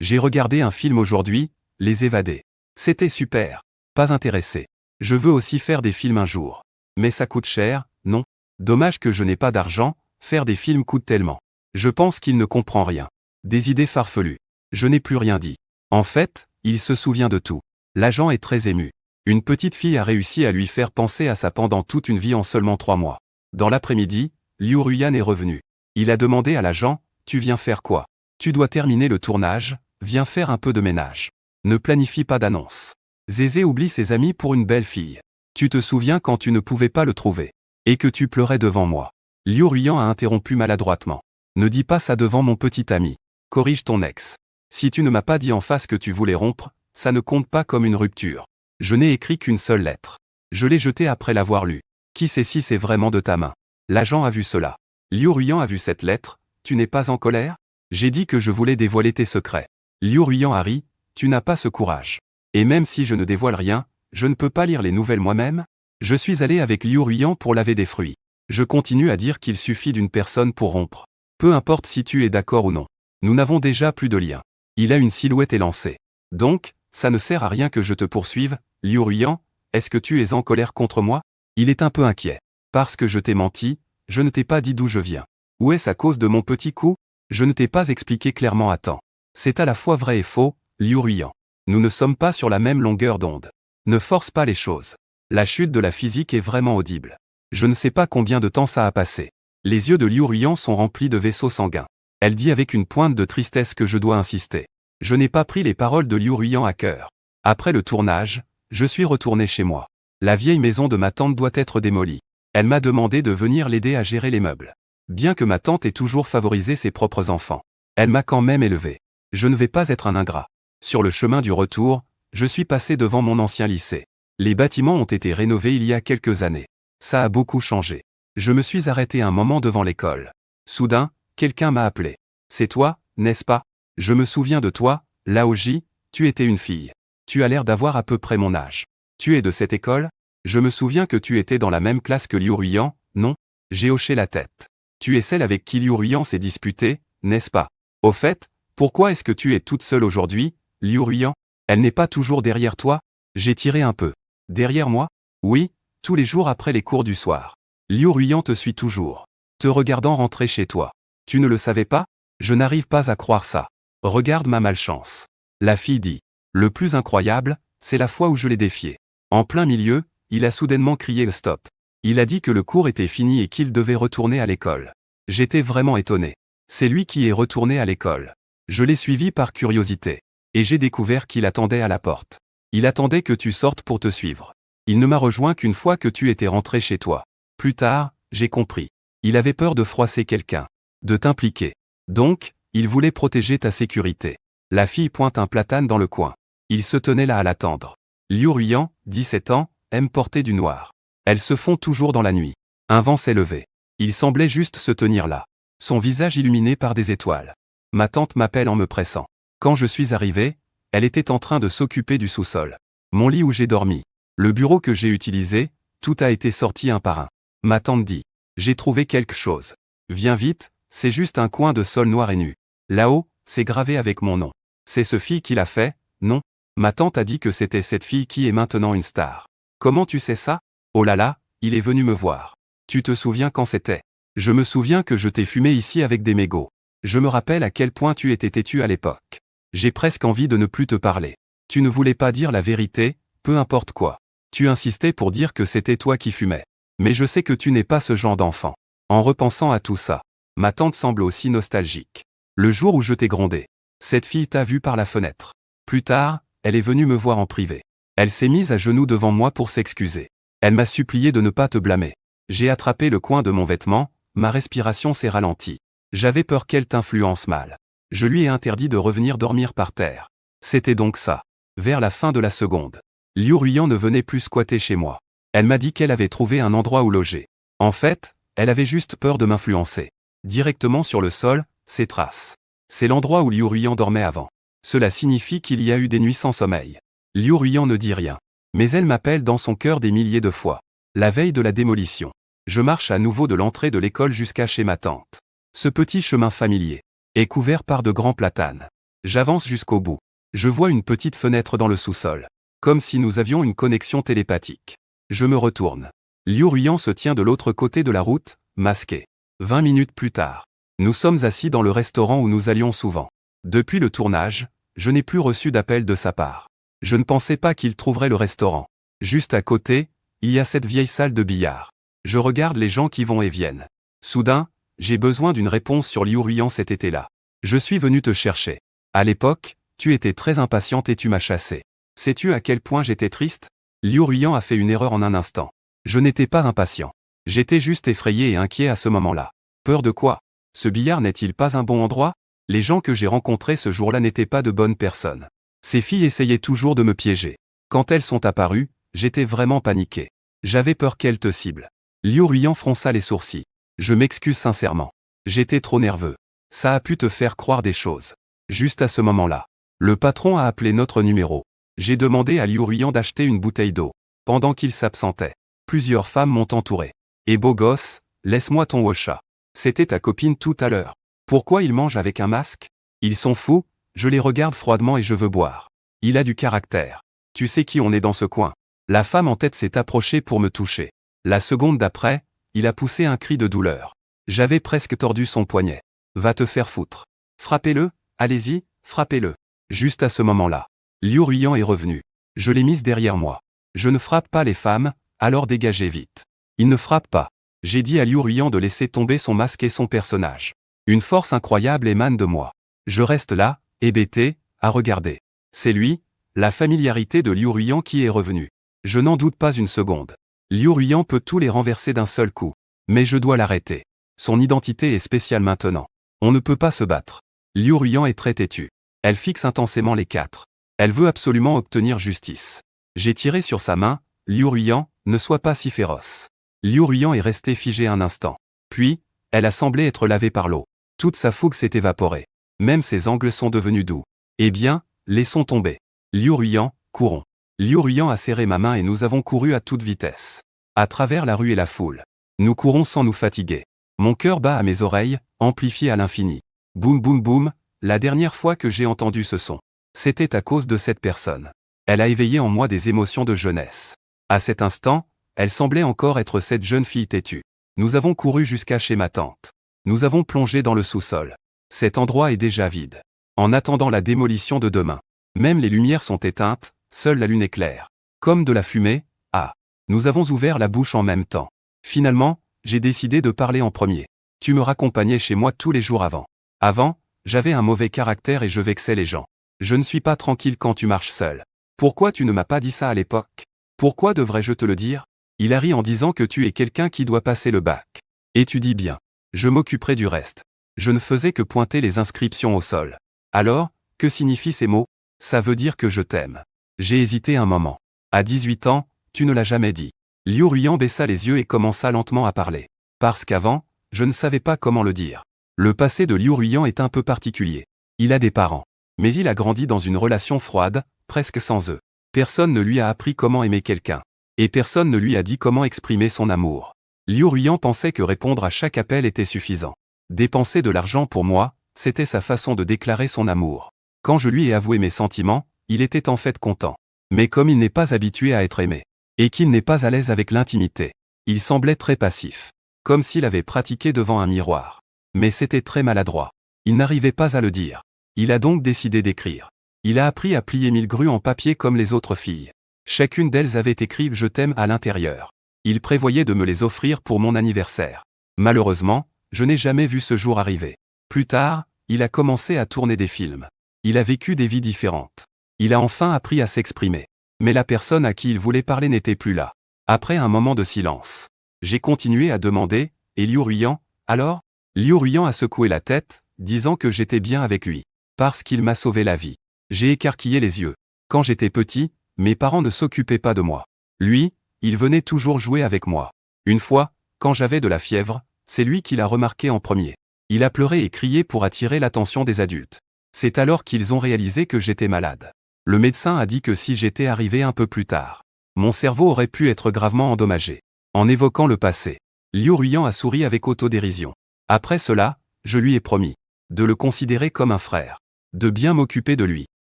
J'ai regardé un film aujourd'hui, Les Évadés. C'était super. Pas intéressé. Je veux aussi faire des films un jour. Mais ça coûte cher, non? Dommage que je n'ai pas d'argent, faire des films coûte tellement. Je pense qu'il ne comprend rien. Des idées farfelues. Je n'ai plus rien dit. En fait, il se souvient de tout. L'agent est très ému. Une petite fille a réussi à lui faire penser à ça pendant toute une vie en seulement 3 mois. Dans l'après-midi, Liu Ruyan est revenu. Il a demandé à l'agent, tu viens faire quoi? Tu dois terminer le tournage, viens faire un peu de ménage. Ne planifie pas d'annonce. Zézé oublie ses amis pour une belle fille. Tu te souviens quand tu ne pouvais pas le trouver. Et que tu pleurais devant moi. Liu Ruyan a interrompu maladroitement. Ne dis pas ça devant mon petit ami. Corrige ton ex. Si tu ne m'as pas dit en face que tu voulais rompre, ça ne compte pas comme une rupture. Je n'ai écrit qu'une seule lettre. Je l'ai jetée après l'avoir lue. Qui sait si c'est vraiment de ta main? L'agent a vu cela. Liu Ruyan a vu cette lettre. Tu n'es pas en colère? J'ai dit que je voulais dévoiler tes secrets. Liu Ruyan a ri. Tu n'as pas ce courage. Et même si je ne dévoile rien, je ne peux pas lire les nouvelles moi-même? Je suis allé avec Liu Ruyan pour laver des fruits. Je continue à dire qu'il suffit d'une personne pour rompre. Peu importe si tu es d'accord ou non. Nous n'avons déjà plus de lien. Il a une silhouette élancée. Donc, ça ne sert à rien que je te poursuive, Liu Ruyan, est-ce que tu es en colère contre moi? Il est un peu inquiet. Parce que je t'ai menti, je ne t'ai pas dit d'où je viens. Ou est-ce à cause de mon petit coup? Je ne t'ai pas expliqué clairement à temps. C'est à la fois vrai et faux, Liu Ruyan. Nous ne sommes pas sur la même longueur d'onde. Ne force pas les choses. La chute de la physique est vraiment audible. Je ne sais pas combien de temps ça a passé. Les yeux de Liu Ruyan sont remplis de vaisseaux sanguins. Elle dit avec une pointe de tristesse que je dois insister. Je n'ai pas pris les paroles de Liu Ruyan à cœur. Après le tournage, je suis retourné chez moi. La vieille maison de ma tante doit être démolie. Elle m'a demandé de venir l'aider à gérer les meubles. Bien que ma tante ait toujours favorisé ses propres enfants, elle m'a quand même élevé. Je ne vais pas être un ingrat. Sur le chemin du retour, je suis passé devant mon ancien lycée. Les bâtiments ont été rénovés il y a quelques années. Ça a beaucoup changé. Je me suis arrêté un moment devant l'école. Soudain, quelqu'un m'a appelé. C'est toi, n'est-ce pas? Je me souviens de toi, Laoji, tu étais une fille. Tu as l'air d'avoir à peu près mon âge. Tu es de cette école? Je me souviens que tu étais dans la même classe que Liu Ruyan, non? J'ai hoché la tête. Tu es celle avec qui Liu Ruyan s'est disputé, n'est-ce pas? Au fait, pourquoi est-ce que tu es toute seule aujourd'hui, Liu Ruyan? Elle n'est pas toujours derrière toi? J'ai tiré un peu. Derrière moi? Oui, tous les jours après les cours du soir. Liu Ruyan te suit toujours. Te regardant rentrer chez toi. Tu ne le savais pas? Je n'arrive pas à croire ça. Regarde ma malchance. La fille dit. Le plus incroyable, c'est la fois où je l'ai défié. En plein milieu, il a soudainement crié le stop. Il a dit que le cours était fini et qu'il devait retourner à l'école. J'étais vraiment étonné. C'est lui qui est retourné à l'école. Je l'ai suivi par curiosité. Et j'ai découvert qu'il attendait à la porte. Il attendait que tu sortes pour te suivre. Il ne m'a rejoint qu'une fois que tu étais rentré chez toi. Plus tard, j'ai compris. Il avait peur de froisser quelqu'un. De t'impliquer. Donc, Il voulait protéger ta sécurité. La fille pointe un platane dans le coin. Il se tenait là à l'attendre. Liu Ruiyan, 17 ans, aime porter du noir. Elles se font toujours dans la nuit. Un vent s'est levé. Il semblait juste se tenir là. Son visage illuminé par des étoiles. Ma tante m'appelle en me pressant. Quand je suis arrivé, elle était en train de s'occuper du sous-sol. Mon lit où j'ai dormi. Le bureau que j'ai utilisé, tout a été sorti un par un. Ma tante dit. J'ai trouvé quelque chose. Viens vite, c'est juste un coin de sol noir et nu. Là-haut, c'est gravé avec mon nom. C'est ce fille qui l'a fait, non? Ma tante a dit que c'était cette fille qui est maintenant une star. Comment tu sais ça? Oh là là, il est venu me voir. Tu te souviens quand c'était? Je me souviens que je t'ai fumé ici avec des mégots. Je me rappelle à quel point tu étais têtu à l'époque. J'ai presque envie de ne plus te parler. Tu ne voulais pas dire la vérité, peu importe quoi. Tu insistais pour dire que c'était toi qui fumais. Mais je sais que tu n'es pas ce genre d'enfant. En repensant à tout ça, ma tante semble aussi nostalgique. Le jour où je t'ai grondé, cette fille t'a vu par la fenêtre. Plus tard, elle est venue me voir en privé. Elle s'est mise à genoux devant moi pour s'excuser. Elle m'a supplié de ne pas te blâmer. J'ai attrapé le coin de mon vêtement, ma respiration s'est ralentie. J'avais peur qu'elle t'influence mal. Je lui ai interdit de revenir dormir par terre. C'était donc ça. Vers la fin de la seconde. Liu Ruiyan ne venait plus squatter chez moi. Elle m'a dit qu'elle avait trouvé un endroit où loger. En fait, elle avait juste peur de m'influencer. Directement sur le sol, ses traces. C'est l'endroit où Liu Ruiyan dormait avant. Cela signifie qu'il y a eu des nuits sans sommeil. Liu Ruiyan ne dit rien. Mais elle m'appelle dans son cœur des milliers de fois. La veille de la démolition. Je marche à nouveau de l'entrée de l'école jusqu'à chez ma tante. Ce petit chemin familier est couvert par de grands platanes. J'avance jusqu'au bout. Je vois une petite fenêtre dans le sous-sol. Comme si nous avions une connexion télépathique. Je me retourne. Liu Ruiyan se tient de l'autre côté de la route, masqué. 20 minutes plus tard. Nous sommes assis dans le restaurant où nous allions souvent. Depuis le tournage, je n'ai plus reçu d'appel de sa part. Je ne pensais pas qu'il trouverait le restaurant. Juste à côté, il y a cette vieille salle de billard. Je regarde les gens qui vont et viennent. Soudain, j'ai besoin d'une réponse sur Liu Ruiyan cet été-là. Je suis venu te chercher. À l'époque, tu étais très impatiente et tu m'as chassé. Sais-tu à quel point j'étais triste? Liu Ruiyan a fait une erreur en un instant. Je n'étais pas impatient. J'étais juste effrayé et inquiet à ce moment-là. Peur de quoi? Ce billard n'est-il pas un bon endroit? Les gens que j'ai rencontrés ce jour-là n'étaient pas de bonnes personnes. Ces filles essayaient toujours de me piéger. Quand elles sont apparues, j'étais vraiment paniqué. J'avais peur qu'elles te ciblent. Liu Ruiyan fronça les sourcils. Je m'excuse sincèrement. J'étais trop nerveux. Ça a pu te faire croire des choses. Juste à ce moment-là, le patron a appelé notre numéro. J'ai demandé à Liu Ruiyan d'acheter une bouteille d'eau. Pendant qu'il s'absentait, plusieurs femmes m'ont entouré. Et beau gosse, laisse-moi ton Wosha. C'était ta copine tout à l'heure. Pourquoi il mange avec un masque? Ils sont fous, je les regarde froidement et je veux boire. Il a du caractère. Tu sais qui on est dans ce coin. La femme en tête s'est approchée pour me toucher. La seconde d'après, il a poussé un cri de douleur. J'avais presque tordu son poignet. Va te faire foutre. Frappez-le, allez-y, frappez-le. Juste à ce moment-là, Liu Ruiyan est revenu. Je l'ai mise derrière moi. Je ne frappe pas les femmes, alors dégagez vite. Il ne frappe pas. J'ai dit à Liu Ruiyan de laisser tomber son masque et son personnage. Une force incroyable émane de moi. Je reste là, hébété, à regarder. C'est lui, la familiarité de Liu Ruiyan qui est revenue. Je n'en doute pas une seconde. Liu Ruiyan peut tous les renverser d'un seul coup. Mais je dois l'arrêter. Son identité est spéciale maintenant. On ne peut pas se battre. Liu Ruiyan est très têtue. Elle fixe intensément les quatre. Elle veut absolument obtenir justice. J'ai tiré sur sa main. Liu Ruiyan, ne sois pas si féroce. Liu Ruiyan est restée figée un instant. Puis, elle a semblé être lavée par l'eau. Toute sa fougue s'est évaporée. Même ses angles sont devenus doux. Eh bien, laissons tomber. Liu Ruiyan, courons. Liu Ruiyan a serré ma main et nous avons couru à toute vitesse. À travers la rue et la foule. Nous courons sans nous fatiguer. Mon cœur bat à mes oreilles, amplifié à l'infini. Boum boum boum, la dernière fois que j'ai entendu ce son. C'était à cause de cette personne. Elle a éveillé en moi des émotions de jeunesse. À cet instant, elle semblait encore être cette jeune fille têtue. Nous avons couru jusqu'à chez ma tante. Nous avons plongé dans le sous-sol. Cet endroit est déjà vide. En attendant la démolition de demain. Même les lumières sont éteintes, seule la lune est claire. Comme de la fumée, ah. Nous avons ouvert la bouche en même temps. Finalement, j'ai décidé de parler en premier. Tu me raccompagnais chez moi tous les jours avant. Avant, j'avais un mauvais caractère et je vexais les gens. Je ne suis pas tranquille quand tu marches seul. Pourquoi tu ne m'as pas dit ça à l'époque? Pourquoi devrais-je te le dire? Il a ri en disant que tu es quelqu'un qui doit passer le bac. Et tu dis bien. Je m'occuperai du reste. Je ne faisais que pointer les inscriptions au sol. Alors, que signifient ces mots? Ça veut dire que je t'aime. J'ai hésité un moment. À 18 ans, tu ne l'as jamais dit. Liu Ruiyan baissa les yeux et commença lentement à parler. Parce qu'avant, je ne savais pas comment le dire. Le passé de Liu Ruiyan est un peu particulier. Il a des parents. Mais il a grandi dans une relation froide, presque sans eux. Personne ne lui a appris comment aimer quelqu'un. Et personne ne lui a dit comment exprimer son amour. Liu Ruiyan pensait que répondre à chaque appel était suffisant. Dépenser de l'argent pour moi, c'était sa façon de déclarer son amour. Quand je lui ai avoué mes sentiments, il était en fait content. Mais comme il n'est pas habitué à être aimé, et qu'il n'est pas à l'aise avec l'intimité, il semblait très passif. Comme s'il avait pratiqué devant un miroir. Mais c'était très maladroit. Il n'arrivait pas à le dire. Il a donc décidé d'écrire. Il a appris à plier 1000 grues en papier comme les autres filles. Chacune d'elles avait écrit « Je t'aime » à l'intérieur. Il prévoyait de me les offrir pour mon anniversaire. Malheureusement, je n'ai jamais vu ce jour arriver. Plus tard, il a commencé à tourner des films. Il a vécu des vies différentes. Il a enfin appris à s'exprimer. Mais la personne à qui il voulait parler n'était plus là. Après un moment de silence, j'ai continué à demander « Et Liu Ruiyan, alors ?» Liu Ruiyan a secoué la tête, disant que j'étais bien avec lui. Parce qu'il m'a sauvé la vie. J'ai écarquillé les yeux. Quand j'étais petit, mes parents ne s'occupaient pas de moi. Lui, il venait toujours jouer avec moi. Une fois, quand j'avais de la fièvre, c'est lui qui l'a remarqué en premier. Il a pleuré et crié pour attirer l'attention des adultes. C'est alors qu'ils ont réalisé que j'étais malade. Le médecin a dit que si j'étais arrivé un peu plus tard, mon cerveau aurait pu être gravement endommagé. En évoquant le passé, Liu Ruiyan a souri avec autodérision. Après cela, je lui ai promis de le considérer comme un frère, de bien m'occuper de lui.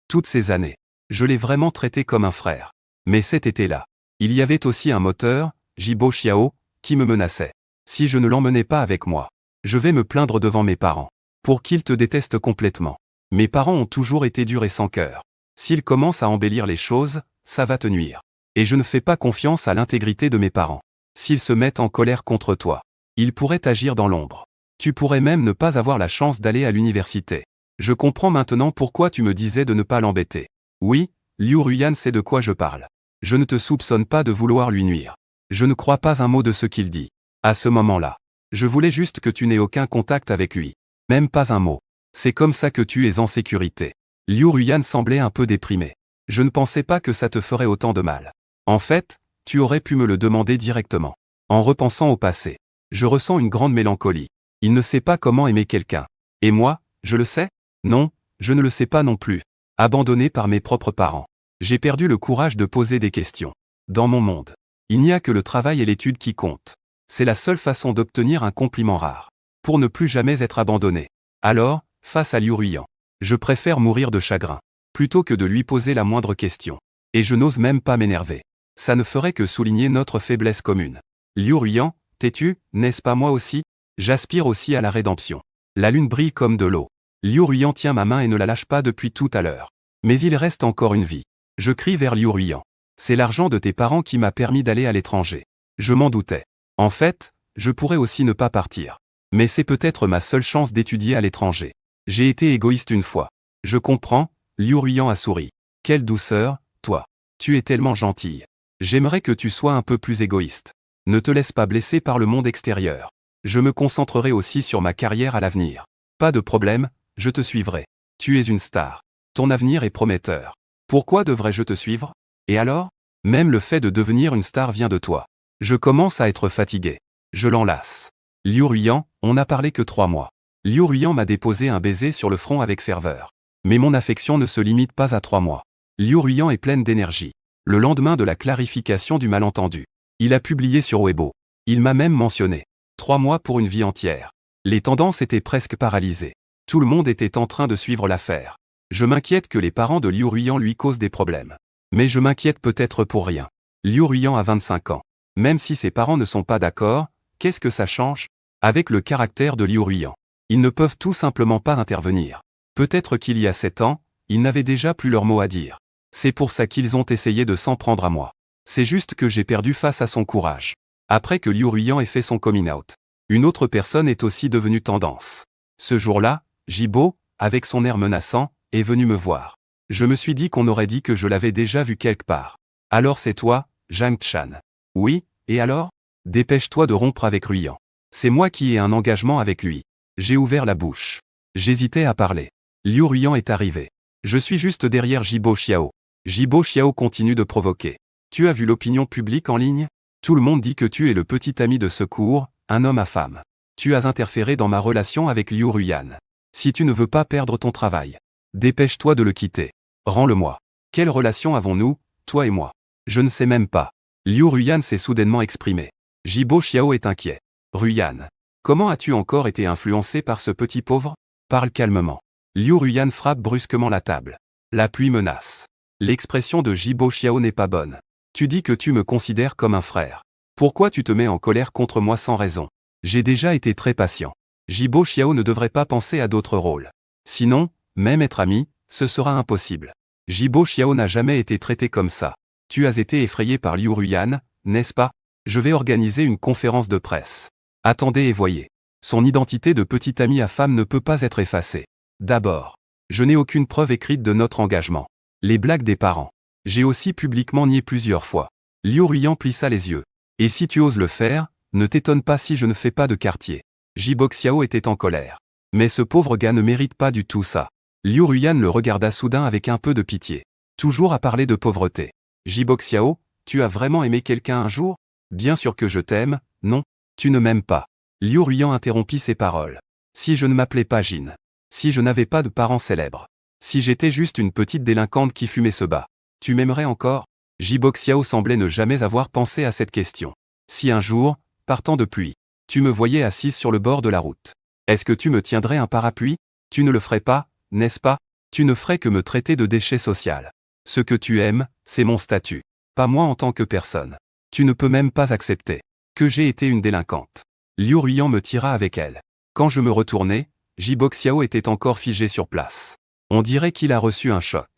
Toutes ces années, je l'ai vraiment traité comme un frère. Mais cet été-là, il y avait aussi un moteur, Jibo Xiao, qui me menaçait. Si je ne l'emmenais pas avec moi, je vais me plaindre devant mes parents, pour qu'ils te détestent complètement. Mes parents ont toujours été durs et sans cœur. S'ils commencent à embellir les choses, ça va te nuire. Et je ne fais pas confiance à l'intégrité de mes parents. S'ils se mettent en colère contre toi, ils pourraient agir dans l'ombre. Tu pourrais même ne pas avoir la chance d'aller à l'université. Je comprends maintenant pourquoi tu me disais de ne pas l'embêter. Oui, Liu Ruiyan sait de quoi je parle. Je ne te soupçonne pas de vouloir lui nuire. Je ne crois pas un mot de ce qu'il dit. À ce moment-là, je voulais juste que tu n'aies aucun contact avec lui. Même pas un mot. C'est comme ça que tu es en sécurité. Liu Ruiyan semblait un peu déprimé. Je ne pensais pas que ça te ferait autant de mal. En fait, tu aurais pu me le demander directement. En repensant au passé, je ressens une grande mélancolie. Il ne sait pas comment aimer quelqu'un. Et moi, je le sais? Non, je ne le sais pas non plus. Abandonné par mes propres parents. J'ai perdu le courage de poser des questions. Dans mon monde, il n'y a que le travail et l'étude qui comptent. C'est la seule façon d'obtenir un compliment rare. Pour ne plus jamais être abandonné. Alors, face à Liu Ruiyan, je préfère mourir de chagrin, plutôt que de lui poser la moindre question. Et je n'ose même pas m'énerver. Ça ne ferait que souligner notre faiblesse commune. Liu Ruiyan, t'es-tu, n'est-ce pas moi aussi? J'aspire aussi à la rédemption. La lune brille comme de l'eau. Liu Ruiyan tient ma main et ne la lâche pas depuis tout à l'heure. Mais il reste encore une vie. Je crie vers Liu Ruiyan. C'est l'argent de tes parents qui m'a permis d'aller à l'étranger. Je m'en doutais. En fait, je pourrais aussi ne pas partir. Mais c'est peut-être ma seule chance d'étudier à l'étranger. J'ai été égoïste une fois. Je comprends, Liu Ruiyan a souri. Quelle douceur, toi. Tu es tellement gentille. J'aimerais que tu sois un peu plus égoïste. Ne te laisse pas blesser par le monde extérieur. Je me concentrerai aussi sur ma carrière à l'avenir. Pas de problème, je te suivrai. Tu es une star. Ton avenir est prometteur. Pourquoi devrais-je te suivre? Et alors? Même le fait de devenir une star vient de toi. Je commence à être fatigué. Je l'enlace. Liu Ruiyan, on n'a parlé que 3 mois. Liu Ruiyan m'a déposé un baiser sur le front avec ferveur. Mais mon affection ne se limite pas à 3 mois. Liu Ruiyan est pleine d'énergie. Le lendemain de la clarification du malentendu, il a publié sur Weibo. Il m'a même mentionné. 3 mois pour une vie entière. Les tendances étaient presque paralysées. Tout le monde était en train de suivre l'affaire. Je m'inquiète que les parents de Liu Ruiyan lui causent des problèmes. Mais je m'inquiète peut-être pour rien. Liu Ruiyan a 25 ans. Même si ses parents ne sont pas d'accord, qu'est-ce que ça change? Avec le caractère de Liu Ruiyan, ils ne peuvent tout simplement pas intervenir. Peut-être qu'il y a 7 ans, ils n'avaient déjà plus leur mot à dire. C'est pour ça qu'ils ont essayé de s'en prendre à moi. C'est juste que j'ai perdu face à son courage. Après que Liu Ruiyan ait fait son coming out, une autre personne est aussi devenue tendance. Ce jour-là, Jibo, avec son air menaçant, est venu me voir. Je me suis dit qu'on aurait dit que je l'avais déjà vu quelque part. Alors c'est toi, Zhang Chan. Oui, et alors? Dépêche-toi de rompre avec Ruiyan. C'est moi qui ai un engagement avec lui. J'ai ouvert la bouche. J'hésitais à parler. Liu Ruyan est arrivé. Je suis juste derrière Jibo Xiao. Jibo Xiao continue de provoquer. Tu as vu l'opinion publique en ligne? Tout le monde dit que tu es le petit ami de secours, un homme à femme. Tu as interféré dans ma relation avec Liu Ruyan. Si tu ne veux pas perdre ton travail, dépêche-toi de le quitter. Rends-le-moi. Quelle relation avons-nous, toi et moi? Je ne sais même pas. Liu Ruyan s'est soudainement exprimé. Jibo Xiao est inquiet. Ruyan, comment as-tu encore été influencé par ce petit pauvre? Parle calmement. Liu Ruyan frappe brusquement la table. La pluie menace. L'expression de Jibo Xiao n'est pas bonne. Tu dis que tu me considères comme un frère. Pourquoi tu te mets en colère contre moi sans raison? J'ai déjà été très patient. Jibo Xiao ne devrait pas penser à d'autres rôles. Sinon, même être ami, ce sera impossible. Jibo Xiao n'a jamais été traité comme ça. Tu as été effrayé par Liu Ruyan, n'est-ce pas? Je vais organiser une conférence de presse. Attendez et voyez. Son identité de petit ami à femme ne peut pas être effacée. D'abord, je n'ai aucune preuve écrite de notre engagement. Les blagues des parents. J'ai aussi publiquement nié plusieurs fois. Liu Ruyan plissa les yeux. Et si tu oses le faire, ne t'étonne pas si je ne fais pas de quartier. Jibo Xiao était en colère. Mais ce pauvre gars ne mérite pas du tout ça. Liu Ruyan le regarda soudain avec un peu de pitié. Toujours à parler de pauvreté. Jibo Xiao, tu as vraiment aimé quelqu'un un jour? Bien sûr que je t'aime, non? Tu ne m'aimes pas. Liu Ruyan interrompit ses paroles. Si je ne m'appelais pas Jin. Si je n'avais pas de parents célèbres. Si j'étais juste une petite délinquante qui fumait ce bas. Tu m'aimerais encore? Jibo Xiao semblait ne jamais avoir pensé à cette question. Si un jour, partant de pluie, tu me voyais assise sur le bord de la route. Est-ce que tu me tiendrais un parapluie? Tu ne le ferais pas, n'est-ce pas? Tu ne ferais que me traiter de déchet social. Ce que tu aimes, c'est mon statut. Pas moi en tant que personne. Tu ne peux même pas accepter que j'ai été une délinquante. Liu Ruyan me tira avec elle. Quand je me retournai, Jibo Xiao était encore figé sur place. On dirait qu'il a reçu un choc.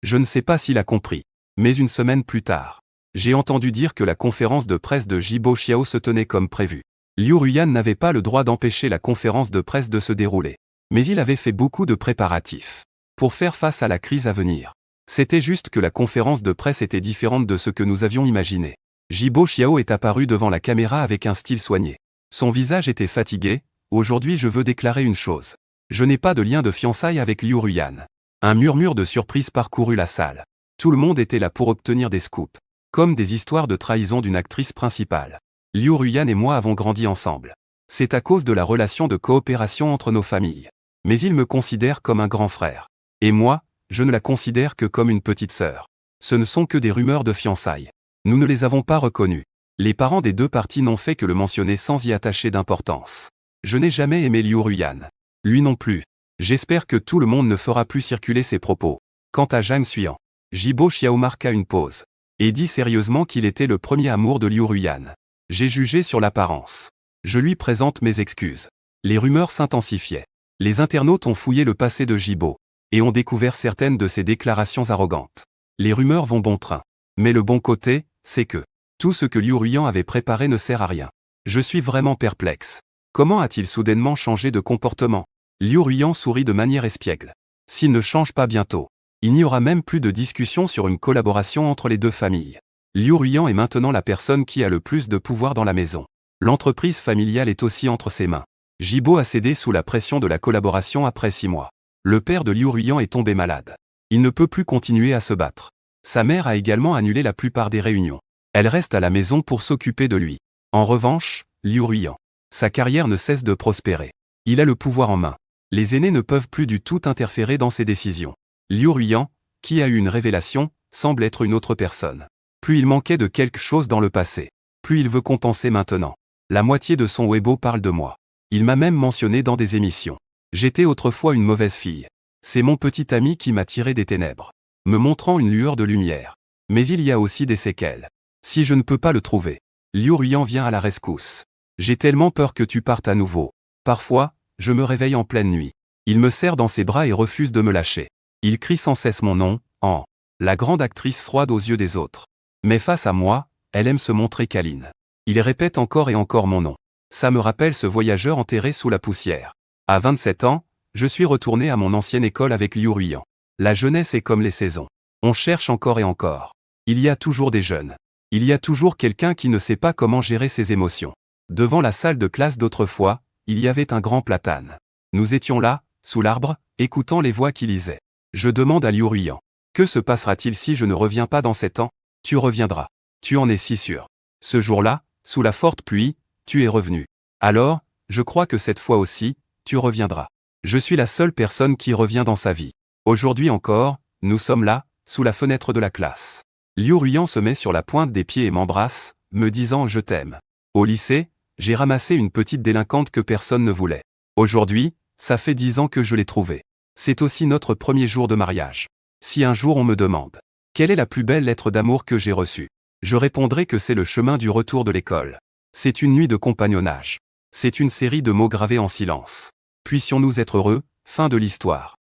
Je ne sais pas s'il a compris. Mais une semaine plus tard, j'ai entendu dire que la conférence de presse de Jibo Xiao se tenait comme prévu. Liu Ruyan n'avait pas le droit d'empêcher la conférence de presse de se dérouler. Mais il avait fait beaucoup de préparatifs pour faire face à la crise à venir. C'était juste que la conférence de presse était différente de ce que nous avions imaginé. Jibo Xiao est apparu devant la caméra avec un style soigné. Son visage était fatigué. Aujourd'hui je veux déclarer une chose. Je n'ai pas de lien de fiançailles avec Liu Ruyan. Un murmure de surprise parcourut la salle. Tout le monde était là pour obtenir des scoops. Comme des histoires de trahison d'une actrice principale. Liu Ruyan et moi avons grandi ensemble. C'est à cause de la relation de coopération entre nos familles. Mais il me considère comme un grand frère. Et moi, je ne la considère que comme une petite sœur. Ce ne sont que des rumeurs de fiançailles. Nous ne les avons pas reconnues. Les parents des deux parties n'ont fait que le mentionner sans y attacher d'importance. Je n'ai jamais aimé Liu Ruyan. Lui non plus. J'espère que tout le monde ne fera plus circuler ses propos. Quant à Zhang Xuan, Jibo Xiao marqua une pause. Et dit sérieusement qu'il était le premier amour de Liu Ruyan. J'ai jugé sur l'apparence. Je lui présente mes excuses. Les rumeurs s'intensifiaient. Les internautes ont fouillé le passé de Jibo. Et ont découvert certaines de ses déclarations arrogantes. Les rumeurs vont bon train. Mais le bon côté, c'est que tout ce que Liu Ruyan avait préparé ne sert à rien. Je suis vraiment perplexe. Comment a-t-il soudainement changé de comportement? Liu Ruyan sourit de manière espiègle. S'il ne change pas bientôt, il n'y aura même plus de discussion sur une collaboration entre les deux familles. Liu Ruyan est maintenant la personne qui a le plus de pouvoir dans la maison. L'entreprise familiale est aussi entre ses mains. Jibo a cédé sous la pression de la collaboration après 6 mois. Le père de Liu Ruyan est tombé malade. Il ne peut plus continuer à se battre. Sa mère a également annulé la plupart des réunions. Elle reste à la maison pour s'occuper de lui. En revanche, Liu Ruyan, sa carrière ne cesse de prospérer. Il a le pouvoir en main. Les aînés ne peuvent plus du tout interférer dans ses décisions. Liu Ruyan, qui a eu une révélation, semble être une autre personne. Plus il manquait de quelque chose dans le passé, plus il veut compenser maintenant. La moitié de son Weibo parle de moi. Il m'a même mentionné dans des émissions. J'étais autrefois une mauvaise fille. C'est mon petit ami qui m'a tiré des ténèbres, me montrant une lueur de lumière. Mais il y a aussi des séquelles. Si je ne peux pas le trouver, Liu Ruyan vient à la rescousse. J'ai tellement peur que tu partes à nouveau. Parfois, je me réveille en pleine nuit. Il me serre dans ses bras et refuse de me lâcher. Il crie sans cesse mon nom, en la grande actrice froide aux yeux des autres. Mais face à moi, elle aime se montrer câline. Il répète encore et encore mon nom. Ça me rappelle ce voyageur enterré sous la poussière. À 27 ans, je suis retourné à mon ancienne école avec Liu Ruyan. La jeunesse est comme les saisons. On cherche encore et encore. Il y a toujours des jeunes. Il y a toujours quelqu'un qui ne sait pas comment gérer ses émotions. Devant la salle de classe d'autrefois, il y avait un grand platane. Nous étions là, sous l'arbre, écoutant les voix qui lisaient. Je demande à Liu Ruyan. Que se passera-t-il si je ne reviens pas dans 7 ans? Tu reviendras. Tu en es si sûr. Ce jour-là, sous la forte pluie, tu es revenu. Alors, je crois que cette fois aussi, tu reviendras. Je suis la seule personne qui revient dans sa vie. Aujourd'hui encore, nous sommes là, sous la fenêtre de la classe. Liu Ruyan se met sur la pointe des pieds et m'embrasse, me disant « Je t'aime ». Au lycée, j'ai ramassé une petite délinquante que personne ne voulait. Aujourd'hui, ça fait 10 ans que je l'ai trouvée. C'est aussi notre premier jour de mariage. Si un jour on me demande « Quelle est la plus belle lettre d'amour que j'ai reçue ?» Je répondrai que c'est le chemin du retour de l'école. C'est une nuit de compagnonnage. C'est une série de mots gravés en silence. Puissions-nous être heureux, fin de l'histoire.